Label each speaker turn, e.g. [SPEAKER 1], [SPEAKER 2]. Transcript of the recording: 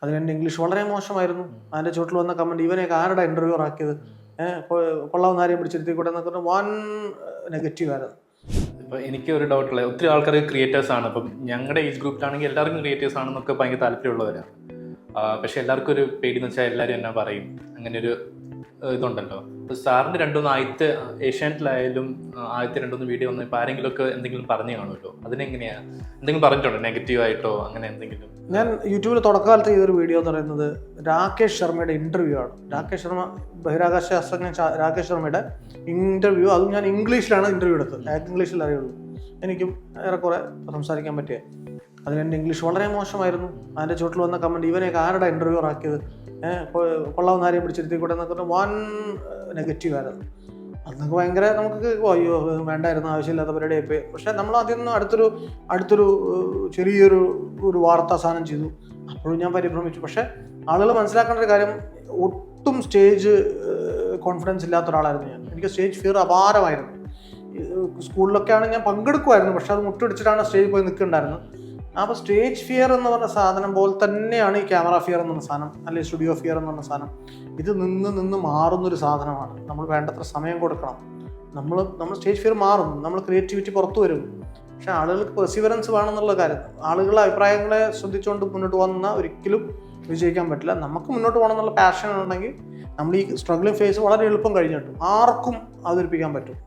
[SPEAKER 1] അതിന് എൻ്റെ ഇംഗ്ലീഷ് വളരെ മോശമായിരുന്നു. അതിൻ്റെ ചുവട്ടിൽ വന്ന കമൻറ്റ്, ഇവനെയൊക്കെ ആരുടെ ഇൻ്റർവ്യൂർ ആക്കിയത്, കൊള്ളാവുന്ന കാര്യം പിടിച്ചിരുത്തി കൂടെ എന്നൊക്കെ വൻ നെഗറ്റീവ് ആയിരുന്നു.
[SPEAKER 2] ഇപ്പോൾ എനിക്ക് ഒരു ഡൗട്ടുള്ള ഒത്തിരി ആൾക്കാർ ക്രിയേറ്റേഴ്സ് ആണ്. അപ്പം ഞങ്ങളുടെ ഏജ് ഗ്രൂപ്പിലാണെങ്കിൽ എല്ലാവർക്കും ക്രിയേറ്റേഴ്സ് ആണെന്നൊക്കെ ഭയങ്കര താല്പര്യമുള്ളവരാണ്. പക്ഷെ എല്ലാവർക്കും ഒരു പേടിയെന്ന് വെച്ചാൽ എല്ലാവരും എന്നാ പറയും, അങ്ങനെ ഒരു ഇതുണ്ടല്ലോ. സാറിൻ്റെ രണ്ടൊന്ന് ആദ്യത്തെ ഏഷ്യാനെറ്റിലായാലും ആദ്യത്തെ രണ്ടൊന്ന് വീഡിയോ വന്നു ഇപ്പോൾ ആരെങ്കിലുമൊക്കെ എന്തെങ്കിലും പറഞ്ഞു കാണുമല്ലോ, അതിനെങ്ങനെയാണ് എന്തെങ്കിലും പറഞ്ഞിട്ടുണ്ടോ നെഗറ്റീവായിട്ടോ അങ്ങനെ എന്തെങ്കിലും?
[SPEAKER 1] ഞാൻ യൂട്യൂബിൽ തുടക്കകാലത്ത് ചെയ്തൊരു വീഡിയോ എന്ന് പറയുന്നത് രാകേഷ് ശർമ്മയുടെ ഇൻ്റർവ്യൂ ആണ്. രാകേഷ് ശർമ്മ ബഹിരാകാശ ശാസ്ത്രജ്ഞൻ രാകേഷ് ശർമ്മയുടെ ഇൻ്റർവ്യൂ. അതും ഞാൻ ഇംഗ്ലീഷിലാണ് ഇൻ്റർവ്യൂ എടുത്തത്. ഇംഗ്ലീഷിൽ അറിയുള്ളൂ, എനിക്കും ഏറെക്കുറെ സംസാരിക്കാൻ പറ്റിയ. അതിന് എൻ്റെ ഇംഗ്ലീഷ് വളരെ മോശമായിരുന്നു. അതിൻ്റെ ചുവട്ടിൽ വന്ന കമൻറ്റ്, ഇവനെയൊക്കെ ആരുടെ ഇൻ്റർവ്യൂർ ആക്കിയത്, കൊള്ളാവുന്ന കാര്യം പിടിച്ചിരുത്തി കൂടെ എന്നൊക്കെ വൻ നെഗറ്റീവ് ആയിരുന്നു. അന്നൊക്കെ ഭയങ്കര നമുക്ക് അയ്യോ വേണ്ടായിരുന്നു, ആവശ്യമില്ലാത്ത പരിപാടിയായി പോയി. പക്ഷേ നമ്മൾ അതിൽ നിന്ന് അടുത്തൊരു ചെറിയൊരു വാർത്താ സാധനം ചെയ്തു. അപ്പോഴും ഞാൻ പരിഭ്രമിച്ചു. പക്ഷേ ആളുകൾ മനസ്സിലാക്കേണ്ട ഒരു കാര്യം, ഒട്ടും സ്റ്റേജ് കോൺഫിഡൻസ് ഇല്ലാത്ത ഒരാളായിരുന്നു ഞാൻ. എനിക്ക് സ്റ്റേജ് ഫിയർ അപാരമായിരുന്നു. സ്കൂളിലൊക്കെയാണ് ഞാൻ പങ്കെടുക്കുമായിരുന്നു, പക്ഷെ അത് മുട്ടടിച്ചിട്ടാണ് സ്റ്റേജിൽ പോയി നിൽക്കുന്നുണ്ടായിരുന്നത്. അപ്പോൾ സ്റ്റേജ് ഫിയർ എന്ന് പറഞ്ഞ സാധനം പോലെ തന്നെയാണ് ഈ ക്യാമറ ഫിയർ എന്ന് പറഞ്ഞ സാധനം, അല്ലെങ്കിൽ സ്റ്റുഡിയോ ഫിയർ എന്ന് പറഞ്ഞ സാധനം. ഇത് നിന്ന് മാറുന്നൊരു സാധനമാണ്. നമ്മൾ വേണ്ടത്ര സമയം കൊടുക്കണം. നമ്മൾ സ്റ്റേജ് ഫിയർ മാറും, നമ്മൾ ക്രിയേറ്റിവിറ്റി പുറത്തു വരും. പക്ഷേ ആളുകൾക്ക് പെർസിവറൻസ് വേണമെന്നുള്ള കാര്യം, ആളുകളുടെ അഭിപ്രായങ്ങളെ ശ്രദ്ധിച്ചുകൊണ്ട് മുന്നോട്ട് പോകുന്ന ഒരിക്കലും വിജയിക്കാൻ പറ്റില്ല. നമുക്ക് മുന്നോട്ട് പോകണം എന്നുള്ള പാഷൻ ഉണ്ടെങ്കിൽ നമ്മൾ ഈ സ്ട്രഗ്ലിംഗ് ഫേസ് വളരെ എളുപ്പം കഴിഞ്ഞിട്ടും ആർക്കും അവതരിപ്പിക്കാൻ പറ്റും.